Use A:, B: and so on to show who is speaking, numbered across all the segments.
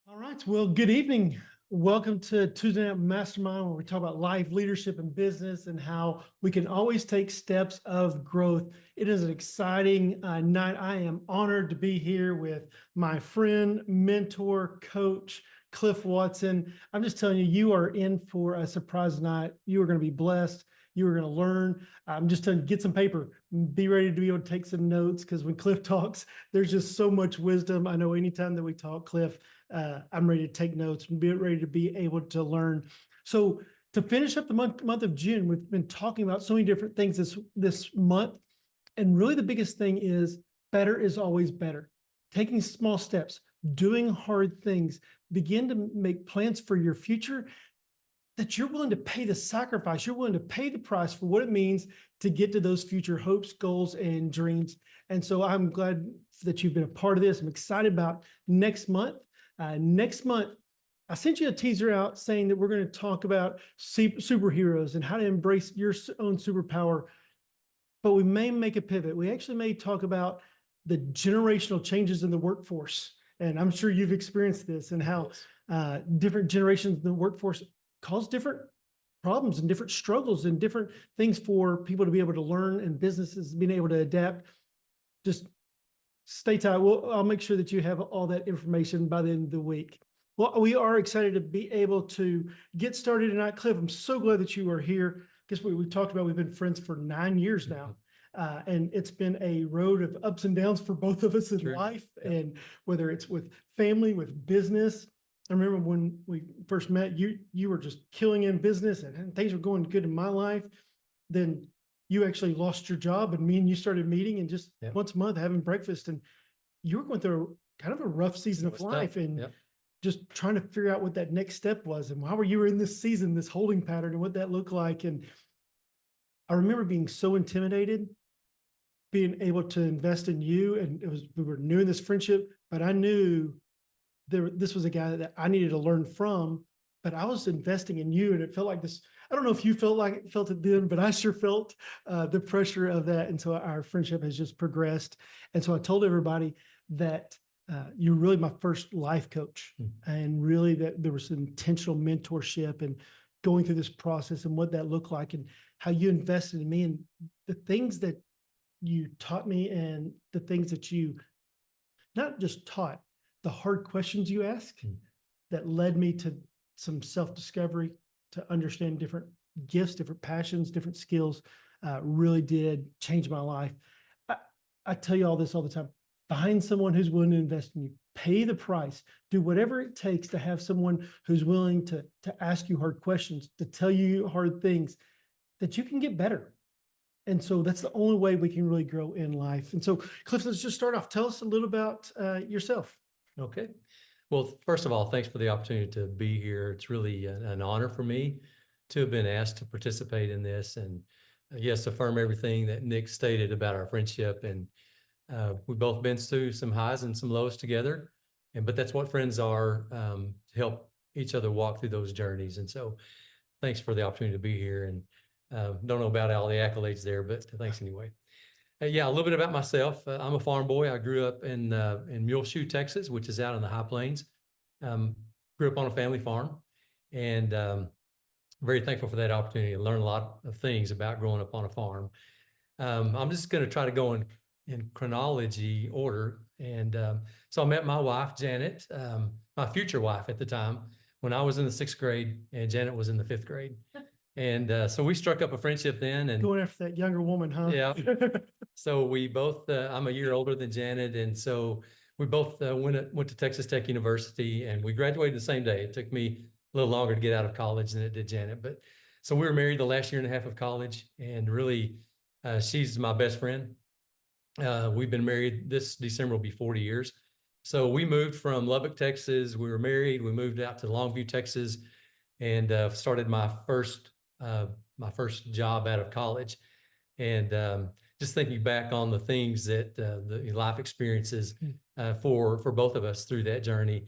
A: All right. Well, good evening. Welcome to Tuesday Night Mastermind, where we talk about life, leadership, and business, and how we can always take steps of growth. It is an exciting night. I am honored to be here with my friend, mentor, coach, Cliff Watson. I'm just telling you, you are in for a surprise night. You are going to be blessed. You are going to learn. I'm just telling you, get some paper, be ready to be able to take some notes, because when Cliff talks, there's just so much wisdom. I know anytime that we talk, Cliff, I'm ready to take notes and be ready to be able to learn. So to finish up the month of June, we've been talking about so many different things this month. And really the biggest thing is better is always better. Taking small steps, doing hard things, begin to make plans for your future, that you're willing to pay the sacrifice, you're willing to pay the price for what it means to get to those future hopes, goals, and dreams. And so I'm glad that you've been a part of this. I'm excited about next month. Next month, I sent you a teaser out saying that we're going to talk about superheroes and how to embrace your own superpower. But we may make a pivot. We actually may talk about the generational changes in the workforce. And I'm sure you've experienced this, and how different generations in the workforce cause different problems and different struggles and different things for people to be able to learn, and businesses being able to adapt. Just stay tight. I'll make sure that you have all that information by the end of the week. Well, we are excited to be able to get started tonight. Cliff, I'm so glad that you are here. Guess what we talked about? We've been friends for 9 years now. And it's been a road of ups and downs for both of us in life. Yep. And whether it's with family, with business. I remember when we first met, you were just killing in business, and things were going good in my life. Then you actually lost your job, and me and you started meeting, and just once a month having breakfast. And you were going through kind of a rough season of life, and just trying to figure out what that next step was, and how you were in this season, this holding pattern, and what that looked like. And I remember being so intimidated, being able to invest in you. And we were new in this friendship, but I knew this was a guy that I needed to learn from. But I was investing in you, and it felt like this. I don't know if you felt it then, but I sure felt the pressure of that. And so our friendship has just progressed. And so I told everybody that you're really my first life coach, and really that there was intentional mentorship and going through this process, and what that looked like, and how you invested in me, and the things that you taught me, and the things that you not just taught, the hard questions you asked that led me to some self-discovery, to understand different gifts, different passions, different skills, really did change my life. I tell you all this all the time. Find someone who's willing to invest in you. Pay the price. Do whatever it takes to have someone who's willing to ask you hard questions, to tell you hard things, that you can get better. And so that's the only way we can really grow in life. And so, Cliff, let's just start off. Tell us a little about yourself.
B: Okay. Well, first of all, thanks for the opportunity to be here. It's really an honor for me to have been asked to participate in this, and yes, affirm everything that Nick stated about our friendship. And we've both been through some highs and some lows together, but that's what friends are, to help each other walk through those journeys. And so thanks for the opportunity to be here, and don't know about all the accolades there, but thanks anyway. Yeah, a little bit about myself. I'm a farm boy. I grew up in Muleshoe, Texas, which is out in the high plains. Grew up on a family farm, and very thankful for that opportunity to learn a lot of things about growing up on a farm. I'm just going to try to go in chronology order. And so I met my wife, Janet, my future wife at the time, when I was in the 6th grade and Janet was in the 5th grade. And so we struck up a friendship then. And
A: going after that younger woman, huh?
B: Yeah. So we both, I'm a year older than Janet. And so we both went to Texas Tech University, and we graduated the same day. It took me a little longer to get out of college than it did Janet. But so we were married the last year and a half of college, and really, she's my best friend. We've been married, this December will be 40 years. So we moved from Lubbock, Texas. We were married. We moved out to Longview, Texas, and started my first job out of college. And just thinking back on the things that the life experiences for both of us through that journey.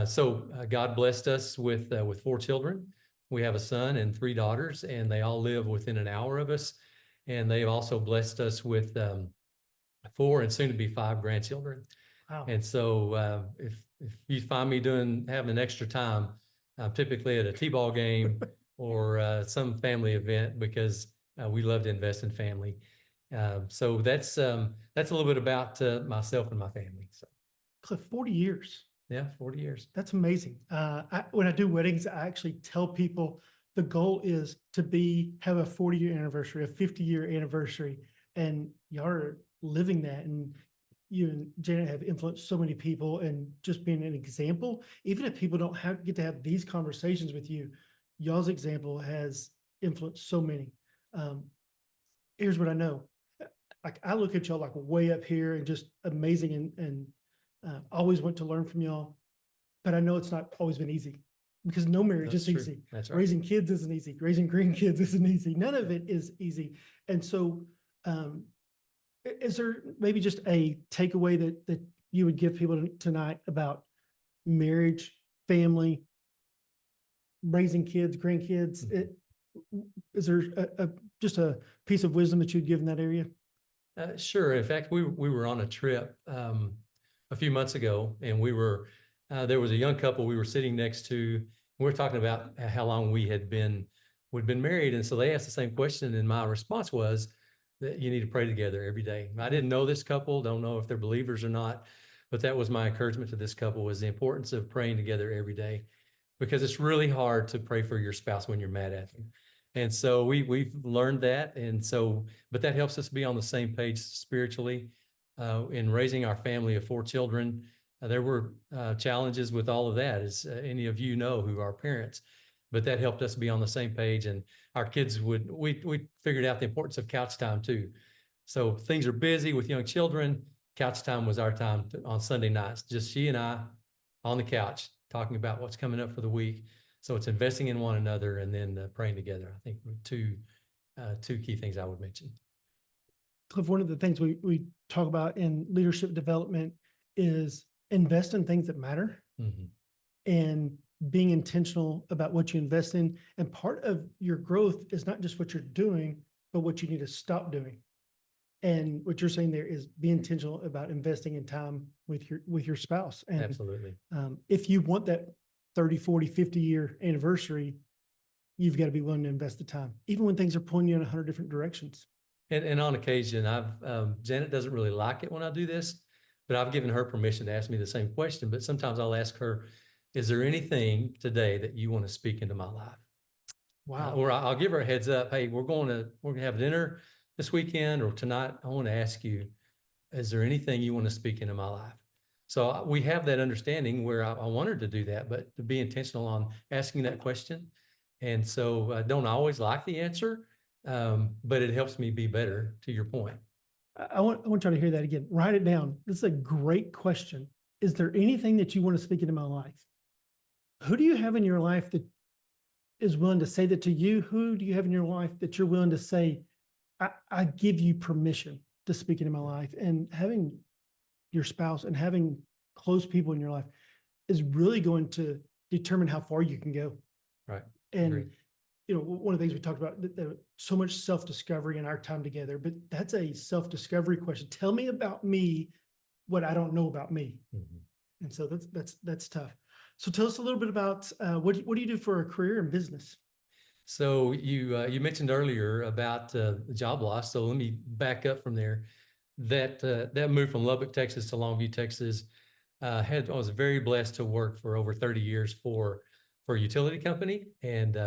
B: So God blessed us with 4 children. We have a son and 3 daughters, and they all live within an hour of us. And they've also blessed us with 4 and soon to be 5 grandchildren.
A: Wow.
B: And so if you find me having an extra time, I'm typically at a T-ball game or some family event because we love to invest in family. So that's a little bit about myself and my family. So
A: Cliff, 40 years.
B: yeah, 40 years.
A: That's amazing. When I do weddings, I actually tell people the goal is to have a 40-year anniversary, a 50-year anniversary, and y'all are living that. And you and Janet have influenced so many people, and just being an example, even if people don't get to have these conversations with you, y'all's example has influenced so many. Here's what I know. Like, I look at y'all like way up here and just amazing, and always want to learn from y'all. But I know it's not always been easy, because no marriage
B: That's
A: is
B: true.
A: easy.
B: That's right.
A: Raising kids isn't easy. Raising grandkids isn't easy. None of it is easy. And so, is there maybe just a takeaway that you would give people tonight about marriage, family, raising kids, grandkids? Is there just a piece of wisdom that you'd give in that area?
B: Sure. In fact, we were on a trip a few months ago, and there was a young couple we were sitting next to. We were talking about how long we'd been married, and so they asked the same question, and my response was that you need to pray together every day. I didn't know this couple, don't know if they're believers or not, but that was my encouragement to this couple, was the importance of praying together every day, because it's really hard to pray for your spouse when you're mad at them. And so we've learned that. And so, but that helps us be on the same page spiritually. In raising our family of 4 children, there were challenges with all of that, as any of you know who are parents, but that helped us be on the same page. And our kids we figured out the importance of couch time too. So things are busy with young children. Couch time was our time on Sunday nights, just she and I on the couch talking about what's coming up for the week. So it's investing in one another and then praying together. I think two key things I would mention.
A: Cliff, one of the things we talk about in leadership development is invest in things that matter, and being intentional about what you invest in. And part of your growth is not just what you're doing, but what you need to stop doing. And what you're saying there is be intentional about investing in time with your spouse. And
B: absolutely.
A: If you want that 30, 40, 50-year anniversary, you've got to be willing to invest the time, even when things are pulling you in 100 different directions.
B: And on occasion, Janet doesn't really like it when I do this, but I've given her permission to ask me the same question. But sometimes I'll ask her, is there anything today that you want to speak into my life?
A: Wow.
B: Or I'll give her a heads up. Hey, we're going to have dinner this weekend or tonight. I want to ask you, is there anything you want to speak into my life? So we have that understanding where I want her to do that, but to be intentional on asking that question. And so I don't always like the answer, but it helps me be better, to your point.
A: I want you to hear that again. Write it down. This is a great question. Is there anything that you want to speak into my life? Who do you have in your life that is willing to say that to you? Who do you have in your life that you're willing to say, I give you permission to speak into my life? And having your spouse and having close people in your life is really going to determine how far you can go.
B: Right.
A: And
B: Agreed.
A: One of the things we talked about, so much self-discovery in our time together, but that's a self-discovery question. Tell me about me, what I don't know about me. And so that's tough. So tell us a little bit about what do you do for a career in business?
B: So you mentioned earlier about the job loss. So let me back up from there. That move from Lubbock, Texas to Longview, Texas, I was very blessed to work for over 30 years for a utility company, and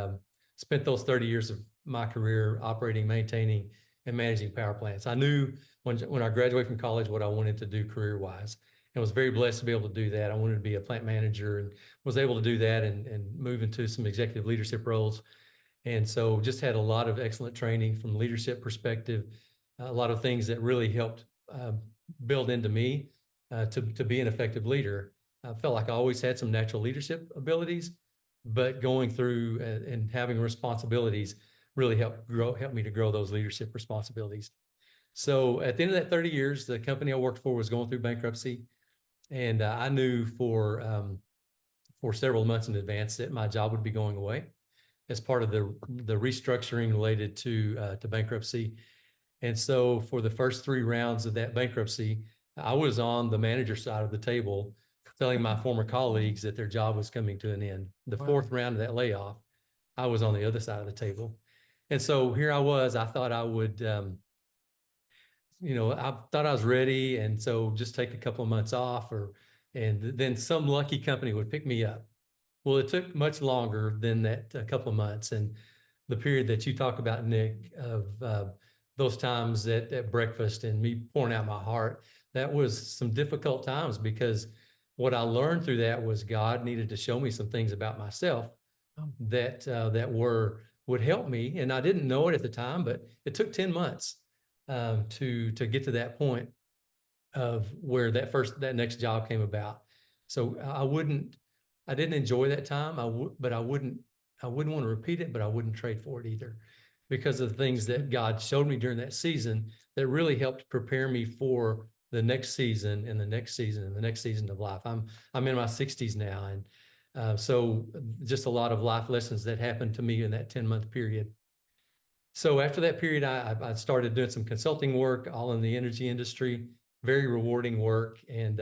B: spent those 30 years of my career operating, maintaining, and managing power plants. I knew when I graduated from college what I wanted to do career-wise, and was very blessed to be able to do that. I wanted to be a plant manager, and was able to do that and move into some executive leadership roles. And so just had a lot of excellent training from leadership perspective, a lot of things that really helped build into me to be an effective leader. I felt like I always had some natural leadership abilities, but going through and having responsibilities really helped me to grow those leadership responsibilities. So at the end of that 30 years, the company I worked for was going through bankruptcy. And I knew for several months in advance that my job would be going away as part of the restructuring related to bankruptcy. And so for the first 3 rounds of that bankruptcy, I was on the manager side of the table telling my former colleagues that their job was coming to an end. The
A: Wow.
B: fourth round of that layoff, I was on the other side of the table. And so here I was, I thought I would, I thought I was ready. And so just take a couple of months off and then some lucky company would pick me up. Well, it took much longer than that, a couple of months. And the period that you talk about, Nick, of those times at breakfast and me pouring out my heart, that was some difficult times because what I learned through that was God needed to show me some things about myself that would help me. And I didn't know it at the time, but it took 10 months to get to that point of where that next job came about. So I didn't enjoy that time. I wouldn't want to repeat it, but I wouldn't trade for it either because of the things that God showed me during that season that really helped prepare me for the next season and the next season and the next season of life. I'm in my 60s now. And so just a lot of life lessons that happened to me in that 10-month period. So after that period, I started doing some consulting work, all in the energy industry, very rewarding work. And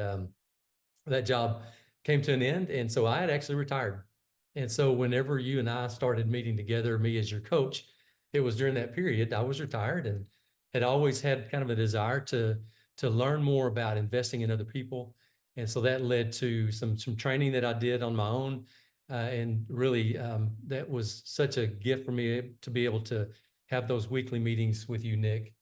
B: that job came to an end. And so I had actually retired. And so whenever you and I started meeting together, me as your coach, it was during that period I was retired and had always had kind of a desire to learn more about investing in other people. And so that led to some training that I did on my own. And really, that was such a gift for me to be able to have those weekly meetings with you, Nick,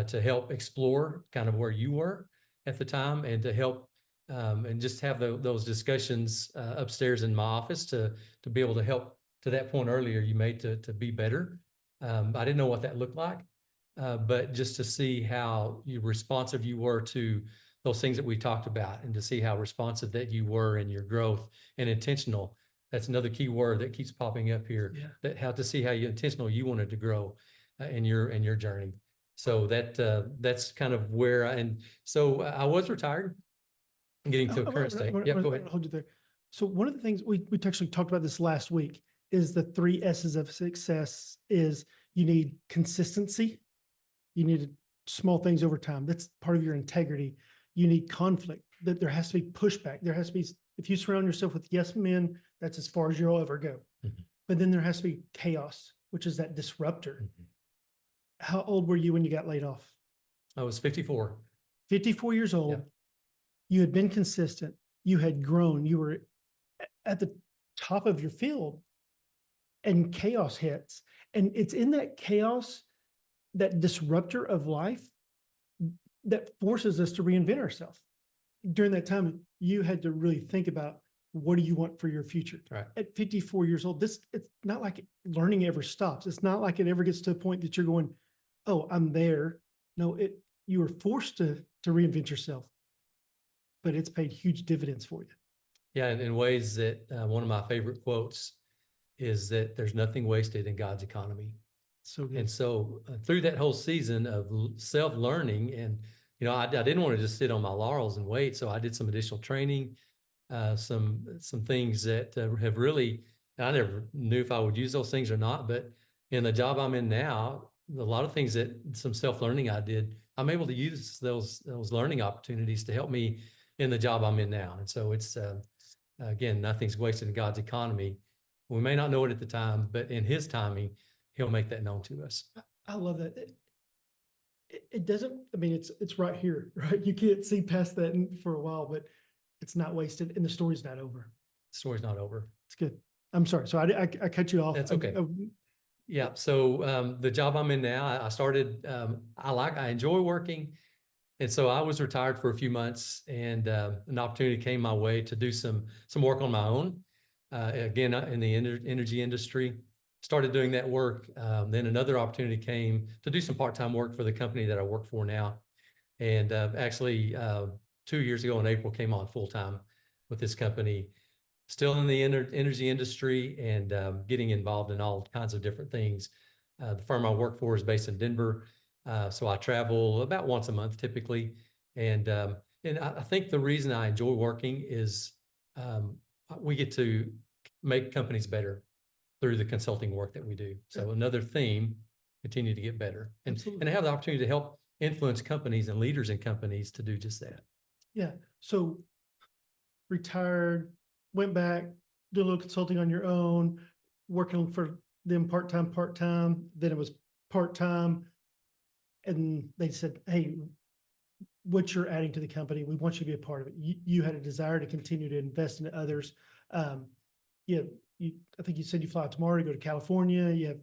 B: to help explore kind of where you were at the time and to help and just have those discussions upstairs in my office to be able to help to that point earlier you made to be better. I didn't know what that looked like, but just to see how responsive you were to those things that we talked about and to see how responsive that you were in your growth and intentional. That's another key word that keeps popping up here.
A: Yeah.
B: That how to see how intentional you wanted to grow in your journey. So that's kind of where and so I was retired, getting to a current state. Yeah, go ahead.
A: Hold you there. So one of the things we actually talked about this last week is the 3 S's of success is you need consistency. You need small things over time. That's part of your integrity. You need conflict, that there has to be pushback. There has to be, if you surround yourself with yes men, that's as far as you'll ever go.
B: Mhm.
A: But then there has to be chaos, which is that disruptor.
B: Mhm.
A: How old were you when you got laid off?
B: I was 54.
A: 54 years old.
B: Yeah.
A: You had been consistent. You had grown. You were at the top of your field and chaos hits. And it's in that chaos, that disruptor of life that forces us to reinvent ourselves. During that time, you had to really think about what do you want for your future?
B: Right.
A: At 54 years old, it's not like learning ever stops. It's not like it ever gets to a point that you're going, oh, I'm there. No, you were forced to reinvent yourself, but it's paid huge dividends for you.
B: Yeah, and in ways that one of my favorite quotes is that there's nothing wasted in God's economy.
A: So good.
B: And so through that whole season of self-learning, and I didn't want to just sit on my laurels and wait, so I did some additional training, some things that have really, I never knew if I would use those things or not, but in the job I'm in now, a lot of things that some self-learning I did, I'm able to use those learning opportunities to help me in the job I'm in now. And so it's again, nothing's wasted in God's economy. We may not know it at the time, but in His timing, He'll make that known to us.
A: I love that. It doesn't, I mean, it's right here, right? You can't see past that for a while, but it's not wasted and the story's not over.
B: The story's not over.
A: It's good. I'm sorry. So I cut you off.
B: That's okay. Yeah. So the job I'm in now, I started, I enjoy working. And so I was retired for a few months and an opportunity came my way to do some work on my own. Again, in the energy industry, started doing that work. Then another opportunity came to do some part-time work for the company that I work for now. And actually 2 years ago in April, came on full-time with this company, still in the energy industry and getting involved in all kinds of different things. The firm I work for is based in Denver. So I travel about once a month typically. And I think the reason I enjoy working is we get to make companies better through the consulting work that we do. So another theme, continue to get better and have the opportunity to help influence companies and leaders in companies to do just that.
A: Yeah. So retired, went back, did a little consulting on your own, working for them part-time. Then it was part-time. And they said, hey, what you're adding to the company, we want you to be a part of it. You had a desire to continue to invest in others. Yeah, I think you said you fly out tomorrow to go to California. You have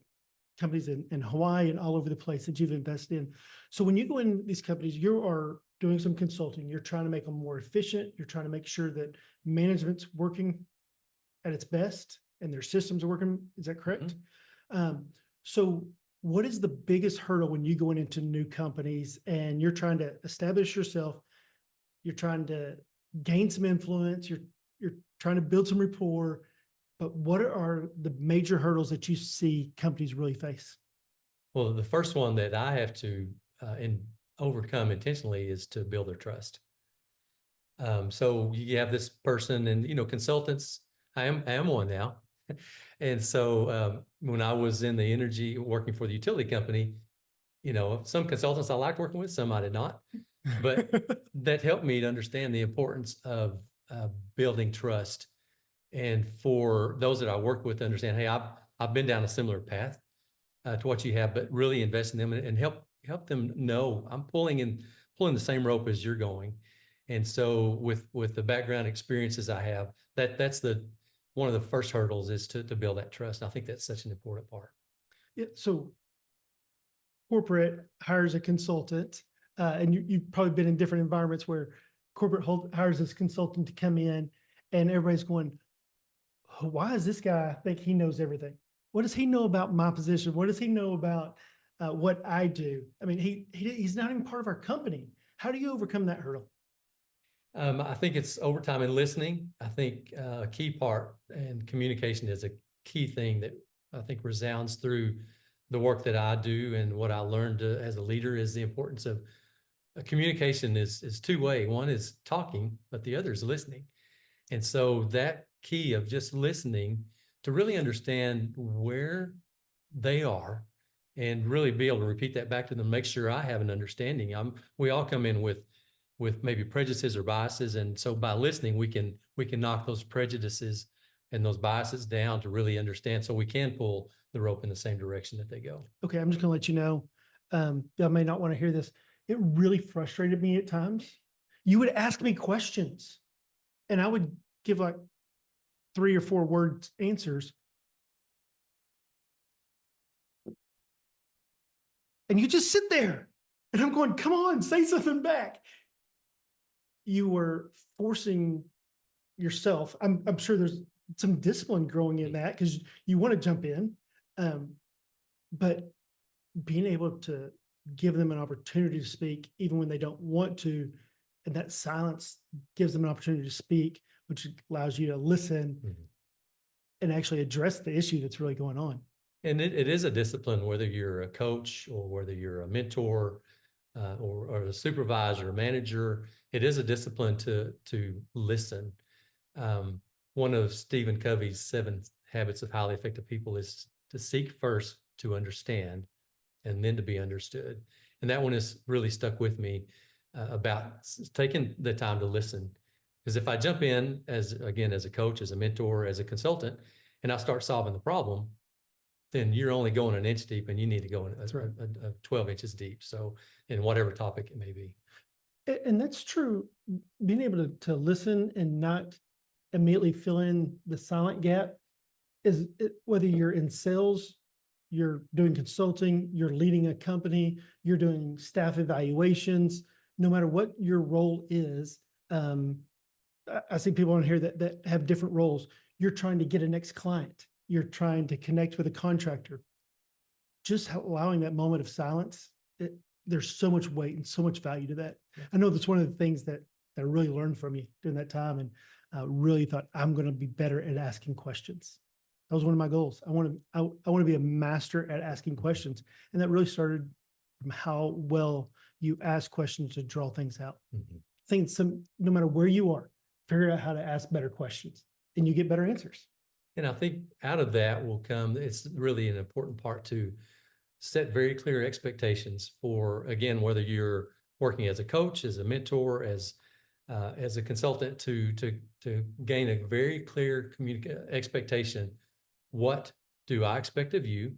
A: companies in Hawaii and all over the place that you've invested in. So when you go in these companies, you are doing some consulting. You're trying to make them more efficient. You're trying to make sure that management's working at its best and their systems are working. Is that correct? So what is the biggest hurdle when you go into new companies and you're trying to establish yourself? You're trying to gain some influence. You're trying to build some rapport. But what are the major hurdles that you see companies really face?
B: Well, the first one that I have to overcome intentionally is to build their trust. So you have this person, and consultants. I am one now, and so when I was in the energy working for the utility company, some consultants I liked working with, some I did not, but that helped me to understand the importance of building trust. And for those that I work with to understand, hey, I've been down a similar path to what you have, but really invest in them and help them know I'm pulling the same rope as you're going. And so with the background experiences I have, that's one of the first hurdles is to build that trust. And I think that's such an important part.
A: Yeah. So corporate hires a consultant, and you've probably been in different environments where corporate hires this consultant to come in, and everybody's going, why does this guy think he knows everything? What does he know about my position? What does he know about what I do? I mean, he's not even part of our company. How do you overcome that hurdle?
B: I think it's over time and listening. I think a key part, and communication is a key thing that I think resounds through the work that I do and what I learned as a leader is the importance of communication is two-way. One is talking, but the other is listening. And so that key of just listening to really understand where they are and really be able to repeat that back to them, make sure I have an understanding. We all come in with maybe prejudices or biases. And so by listening, we can knock those prejudices and those biases down to really understand so we can pull the rope in the same direction that they go.
A: Okay, I'm just gonna let you know, y'all may not want to hear this. It really frustrated me at times. You would ask me questions and I would give like 3 or 4 word answers. And you just sit there and I'm going, come on, say something back. You were forcing yourself. I'm sure there's some discipline growing in that because you want to jump in. But being able to give them an opportunity to speak, even when they don't want to, and that silence gives them an opportunity to speak, which allows you to listen and actually address the issue that's really going on.
B: And it is a discipline, whether you're a coach or whether you're a mentor or a supervisor, or manager. It is a discipline to listen. One of Stephen Covey's 7 habits of highly effective people is to seek first to understand and then to be understood. And that one has really stuck with me about taking the time to listen. Because if I jump in as a coach, as a mentor, as a consultant, and I start solving the problem, then you're only going an inch deep and you need to go in 12 inches deep. So in whatever topic it may be.
A: And that's true. Being able to listen and not immediately fill in the silent gap is whether you're in sales, you're doing consulting, you're leading a company, you're doing staff evaluations, no matter what your role is. I see people on here that have different roles. You're trying to get a next client. You're trying to connect with a contractor. Just allowing that moment of silence, there's so much weight and so much value to that. Yeah. I know that's one of the things that I really learned from you during that time, and really thought I'm going to be better at asking questions. That was one of my goals. I want to be a master at asking questions, and that really started from how well you ask questions to draw things out. I think no matter where you are, figure out how to ask better questions, and you get better answers.
B: And I think out of that will come, it's really an important part to set very clear expectations for, again, whether you're working as a coach, as a mentor, as a consultant, to gain a very clear expectation. What do I expect of you?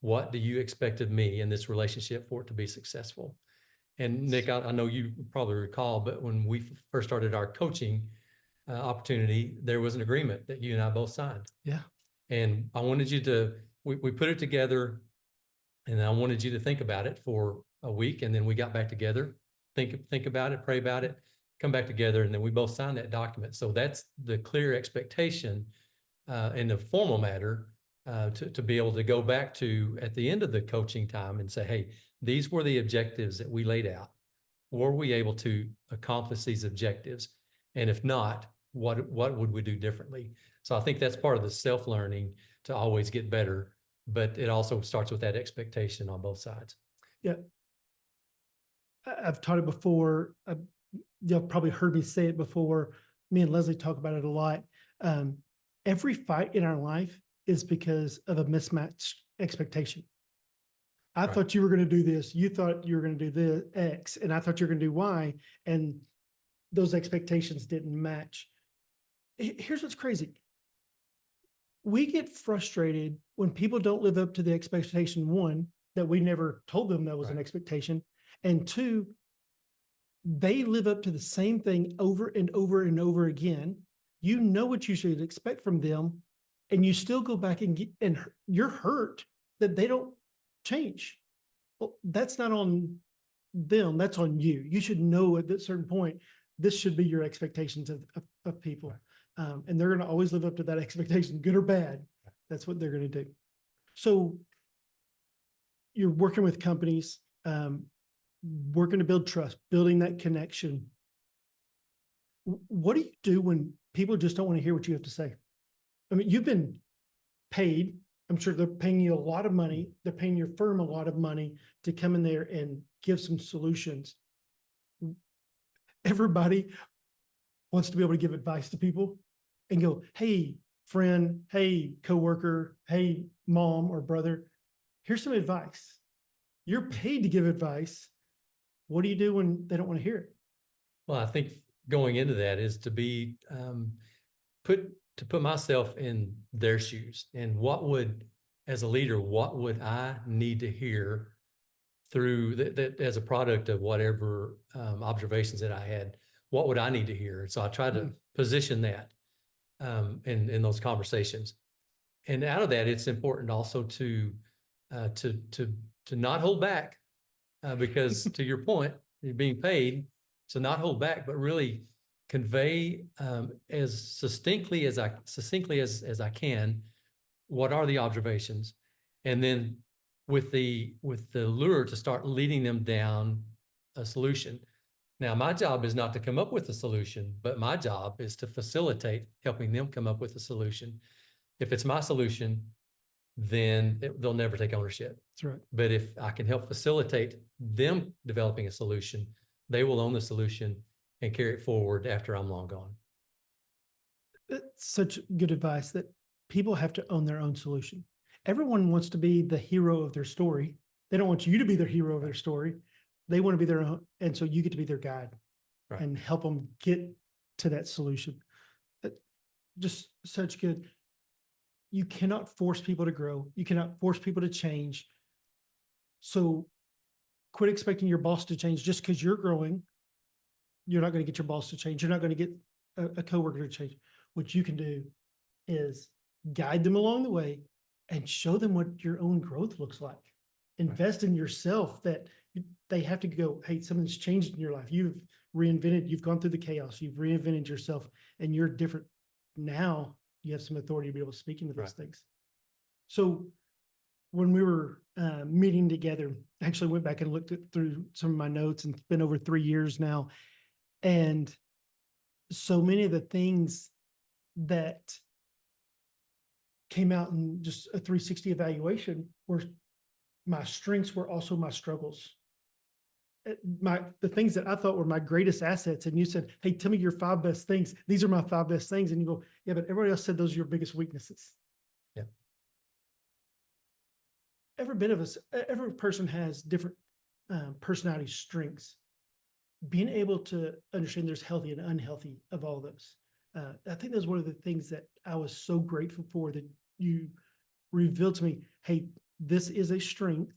B: What do you expect of me in this relationship for it to be successful? And Nick, I know you probably recall, but when we first started our coaching opportunity, there was an agreement that you and I both signed.
A: Yeah.
B: And I wanted you to, we put it together, and I wanted you to think about it for a week. And then we got back together, think about it, pray about it, come back together. And then we both signed that document. So that's the clear expectation in the formal matter to be able to go back to at the end of the coaching time and say, hey, these were the objectives that we laid out. Were we able to accomplish these objectives? And if not, what would we do differently? So I think that's part of the self-learning to always get better, but it also starts with that expectation on both sides.
A: Yeah. I've taught it before. Y'all probably heard me say it before. Me and Leslie talk about it a lot. Every fight in our life is because of a mismatched expectation. I
B: Right.
A: thought you were going to do this. You thought you were going to do the X, and I thought you were going to do Y, and those expectations didn't match. Here's what's crazy. We get frustrated when people don't live up to the expectation, one, that we never told them that was an
B: Right.
A: expectation, and two, they live up to the same thing over and over and over again. You know what you should expect from them, and you still go back and you're hurt that they don't change. Well, that's not on them, that's on you. You should know at a certain point, this should be your expectations of people.
B: Right.
A: And they're going to always live up to that expectation, good or bad. That's what they're going to do. So you're working with companies, working to build trust, building that connection. What do you do when people just don't want to hear what you have to say? I mean, you've been paid. I'm sure they're paying you a lot of money. They're paying your firm a lot of money to come in there and give some solutions. Everybody wants to be able to give advice to people and go, hey, friend, hey, coworker, hey, mom or brother, here's some advice. You're paid to give advice. What do you do when they don't want to hear it?
B: Well, I think going into that is to be put myself in their shoes, and as a leader, what would I need to hear through that as a product of whatever observations that I had? What would I need to hear? So I try to position that in those conversations, and out of that, it's important also to not hold back, because to your point, you're being paid, so not hold back, but really convey as succinctly as I can what are the observations, and then with the lure to start leading them down a solution. Now, my job is not to come up with a solution, but my job is to facilitate helping them come up with a solution. If it's my solution, then they'll never take ownership.
A: That's right.
B: But if I can help facilitate them developing a solution, they will own the solution and carry it forward after I'm long gone.
A: That's such good advice, that people have to own their own solution. Everyone wants to be the hero of their story. They don't want you to be their hero of their story. They want to be their own. And so you get to be their guide, right, and help them get to that solution. Just such good. You cannot force people to grow. You cannot force people to change. So quit expecting your boss to change just because you're growing. You're not going to get your boss to change. You're not going to get a coworker to change. What you can do is guide them along the way and show them what your own growth looks like. Invest in yourself, that they have to go, hey, something's changed in your life. You've reinvented, you've gone through the chaos, you've reinvented yourself, and you're different. Now you have some authority to be able to speak into those things. So when we were meeting together, I actually went back and looked through some of my notes, and it's been over 3 years now. And so many of the things that came out in just a 360 evaluation were my strengths, were also my struggles. The things that I thought were my greatest assets. And you said, hey, tell me your 5 best things. These are my 5 best things. And you go, yeah, but everybody else said those are your biggest weaknesses.
B: Yeah.
A: every bit of us, every person has different personality strengths. Being able to understand there's healthy and unhealthy of all those. I think that's one of the things that I was so grateful for, that you revealed to me, hey, this is a strength.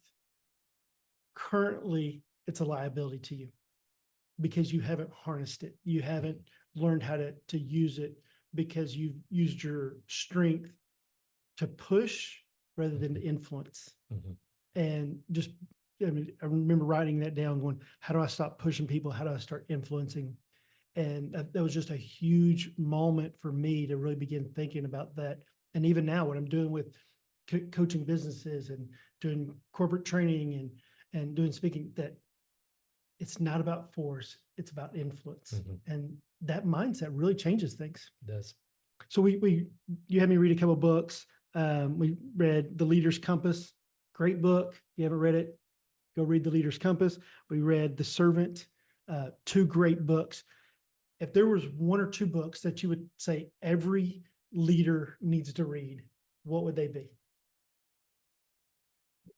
A: Currently, it's a liability to you because you haven't harnessed it. You haven't learned how to use it, because you've used your strength to push rather than to influence.
B: Mhm.
A: And just, I mean, I remember writing that down going, how do I stop pushing people? How do I start influencing? And that was just a huge moment for me to really begin thinking about that. And even now, what I'm doing with coaching businesses and doing corporate training and doing speaking, that it's not about force, it's about influence.
B: Mhm.
A: And that mindset really changes things.
B: It does.
A: So you had me read a couple books. We read The Leader's Compass, great book. If you haven't read it, go read The Leader's Compass. We read The Servant, two great books. If there was one or two books that you would say every leader needs to read, what would they be?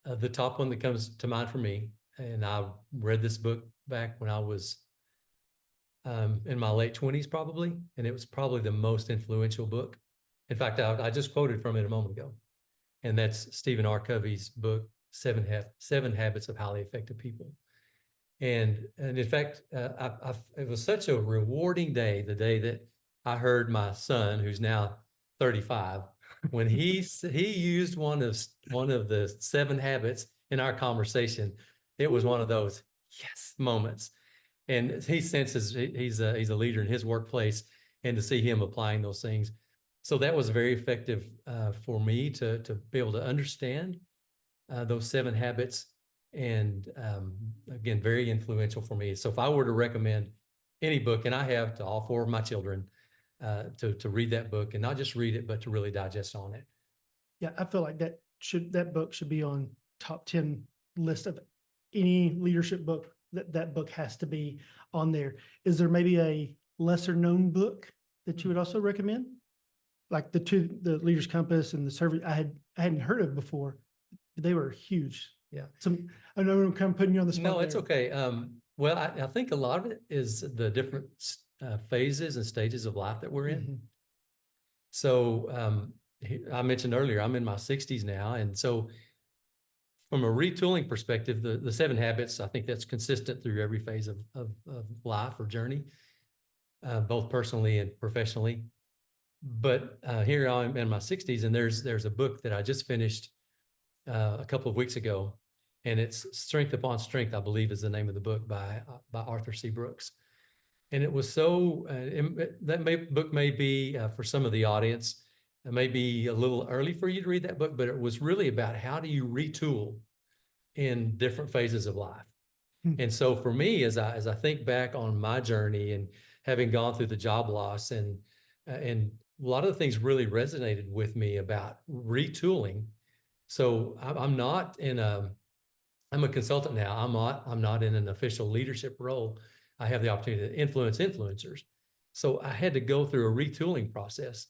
B: The top one that comes to mind for me, and I read this book back when I was in my late 20s, probably, and it was probably the most influential book. In fact, I just quoted from it a moment ago, and that's Stephen R. Covey's book, Seven Habits of Highly Effective People. And in fact, it was such a rewarding day, the day that I heard my son, who's now 35, when he used one of the 7 habits in our conversation. It was one of those yes moments, and he senses he's a leader in his workplace, and to see him applying those things, so that was very effective for me to be able to understand those 7 habits, and again, very influential for me. So if I were to recommend any book, and I have to all 4 of my children, to read that book, and not just read it, but to really digest on it.
A: Yeah, I feel like that book should be on top 10 list of any leadership book. That book has to be on there. Is there maybe a lesser known book that you would also recommend? Like the Leader's Compass and The Servant, I hadn't heard of before. They were huge.
B: Yeah.
A: I know I'm kind of putting you on the spot.
B: No, it's
A: there.
B: okay. Well, I think a lot of it is the different phases and stages of life that we're in.
A: Mhm.
B: So I mentioned earlier, I'm in my 60s now. And so from a retooling perspective, the 7 habits, I think that's consistent through every phase of life or journey, both personally and professionally. But here I'm in my 60s, and there's a book that I just finished a couple of weeks ago, and it's Strength Upon Strength, I believe is the name of the book, by Arthur C. Brooks. And it was so, book may be for some of the audience, it may be a little early for you to read that book, but it was really about how do you retool in different phases of life. And so for me, as I think back on my journey and having gone through the job loss, and a lot of the things really resonated with me about retooling. So I'm a consultant now. I'm not in an official leadership role. I have the opportunity to influence influencers. So I had to go through a retooling process.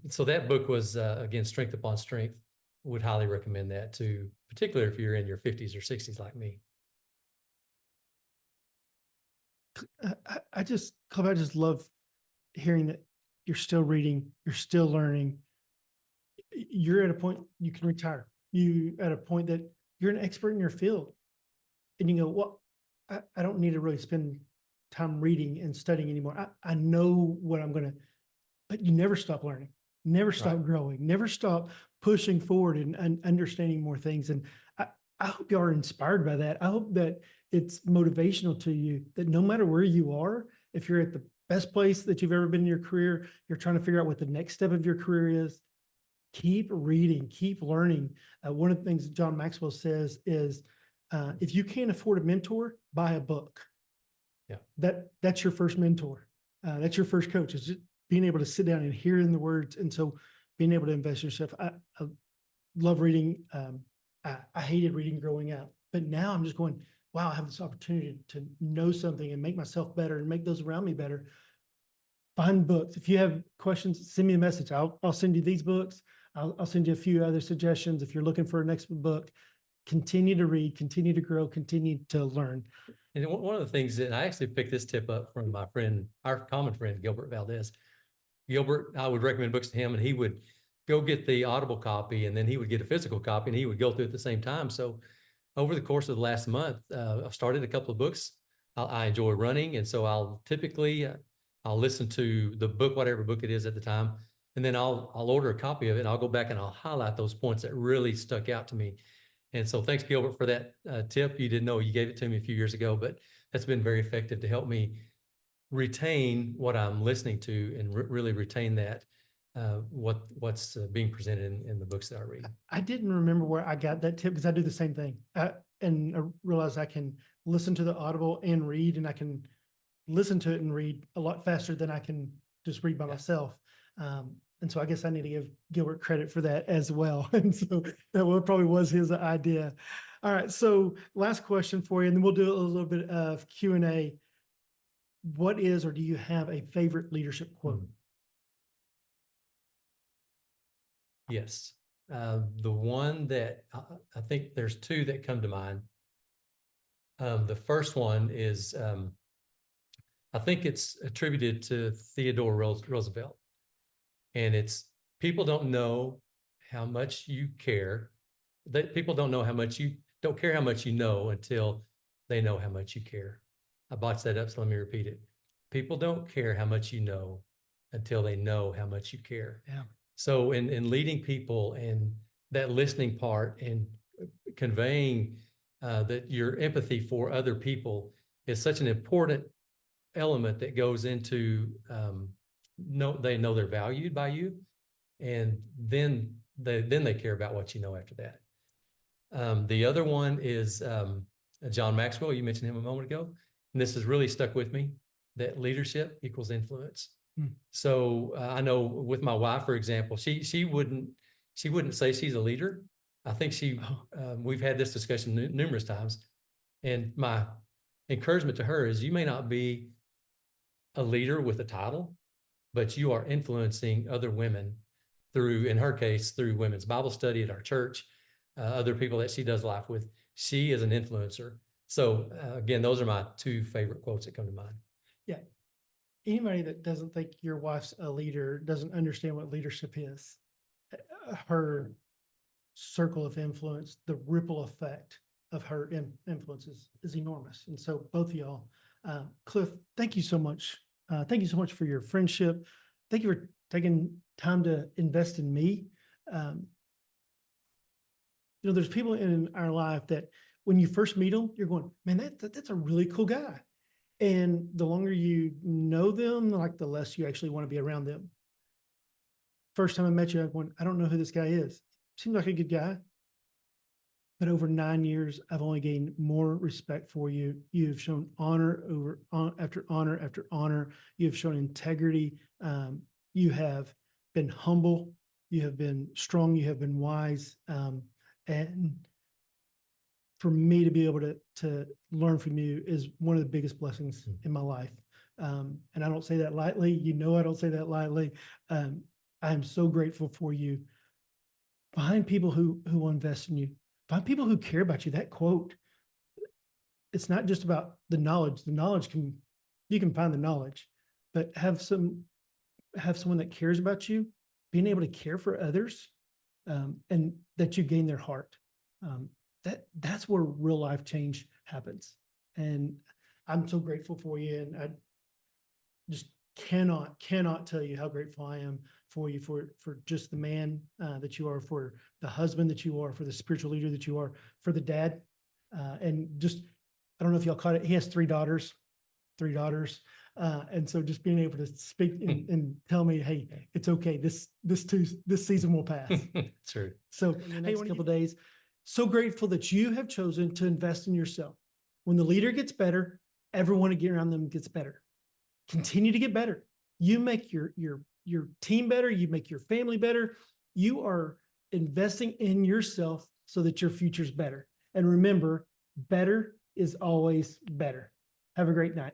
B: So that book was, again, Strength Upon Strength. Would highly recommend that too, particularly if you're in your 50s or 60s like me.
A: I just love hearing that you're still reading, you're still learning. You're at a point you can retire. You at a point that you're an expert in your field, and you go, well, I don't need to really spend time reading and studying anymore. I know what I'm going to, but you never stop learning, never stop
B: Right.
A: growing, never stop pushing forward and understanding more things. And I hope you are inspired by that. I hope that it's motivational to you, that no matter where you are, if you're at the best place that you've ever been in your career, you're trying to figure out what the next step of your career is, keep reading, keep learning. One of the things John Maxwell says is, if you can't afford a mentor, buy a book.
B: Yeah.
A: That's your first mentor. That's your first coach, is just being able to sit down and hear in the words. And so being able to invest in yourself. I love reading. I hated reading growing up, but now I'm just going, wow, I have this opportunity to know something and make myself better and make those around me better. Find books. If you have questions, send me a message. I'll send you these books. I'll send you a few other suggestions if you're looking for a next book. Continue to read, continue to grow, continue to learn.
B: And one of the things that I actually picked this tip up from my friend, our common friend, Gilbert Valdez. Gilbert, I would recommend books to him and he would go get the Audible copy and then he would get a physical copy and he would go through at the same time. So over the course of the last month, I've started a couple of books. I enjoy running. And so I'll typically, I'll listen to the book, whatever book it is at the time. And then I'll order a copy of it and I'll go back and I'll highlight those points that really stuck out to me. And so thanks, Gilbert, for that tip. You didn't know you gave it to me a few years ago, but that's been very effective to help me retain what I'm listening to and really retain that what's being presented in the books that I read.
A: I didn't remember where I got that tip because I do the same thing. And I realize I can listen to the Audible and read, and I can listen to it and read a lot faster than I can just read by myself. And so I guess I need to give Gilbert credit for that as well. And so that probably was his idea. All right. So last question for you, and then we'll do a little bit of Q&A. What is, or do you have a favorite leadership quote?
B: Yes. The one that I think there's two that come to mind. The first one is, I think it's attributed to Theodore Roosevelt. And it's, people don't know how much you care. People don't know how much you don't care how much you know until they know how much you care. I botched that up, so let me repeat it. People don't care how much you know until they know how much you care.
A: Yeah.
B: So in leading people and that listening part and conveying that your empathy for other people is such an important element that goes into they know they're valued by you, and then they care about what you know after that. The other one is John Maxwell. You mentioned him a moment ago, and this has really stuck with me, that leadership equals influence. So I know with my wife, for example, she wouldn't say she's a leader. I think we've had this discussion numerous times, and my encouragement to her is, you may not be a leader with a title, but you are influencing other women through, in her case, through women's Bible study at our church, other people that she does life with. She is an influencer. So again, those are my two favorite quotes that come to mind.
A: Yeah. Anybody that doesn't think your wife's a leader doesn't understand what leadership is. Her circle of influence, the ripple effect of her influence is enormous. And so both of y'all, Cliff, thank you so much. Thank you so much for your friendship. Thank you for taking time to invest in me. There's people in our life that when you first meet them, you're going, man, that's a really cool guy. And the longer you know them, like the less you actually want to be around them. First time I met you, I went, I don't know who this guy is. Seems like a good guy. But over 9 years, I've only gained more respect for you. You've shown honor after honor after honor. You have shown integrity. You have been humble. You have been strong. You have been wise. And for me to be able to learn from you is one of the biggest blessings in my life. And I don't say that lightly. You know, I don't say that lightly. I am so grateful for you. Find people who will invest in you. Find people who care about you. That quote, it's not just about the knowledge. The knowledge you can find the knowledge, but have someone that cares about you, being able to care for others, and that you gain their heart. That's where real life change happens. And I'm so grateful for you. And I just cannot tell you how grateful I am for you, for just the man that you are, for the husband that you are, for the spiritual leader that you are, for the dad. And just, I don't know if y'all caught it. He has three daughters. And so just being able to speak and tell me, hey, it's okay. This season will pass.
B: True.
A: So in the next couple of days, so grateful that you have chosen to invest in yourself. When the leader gets better, everyone around them gets better. Continue to get better. You make your team better. You make your family better. You are investing in yourself so that your future's better. And remember, better is always better. Have a great night.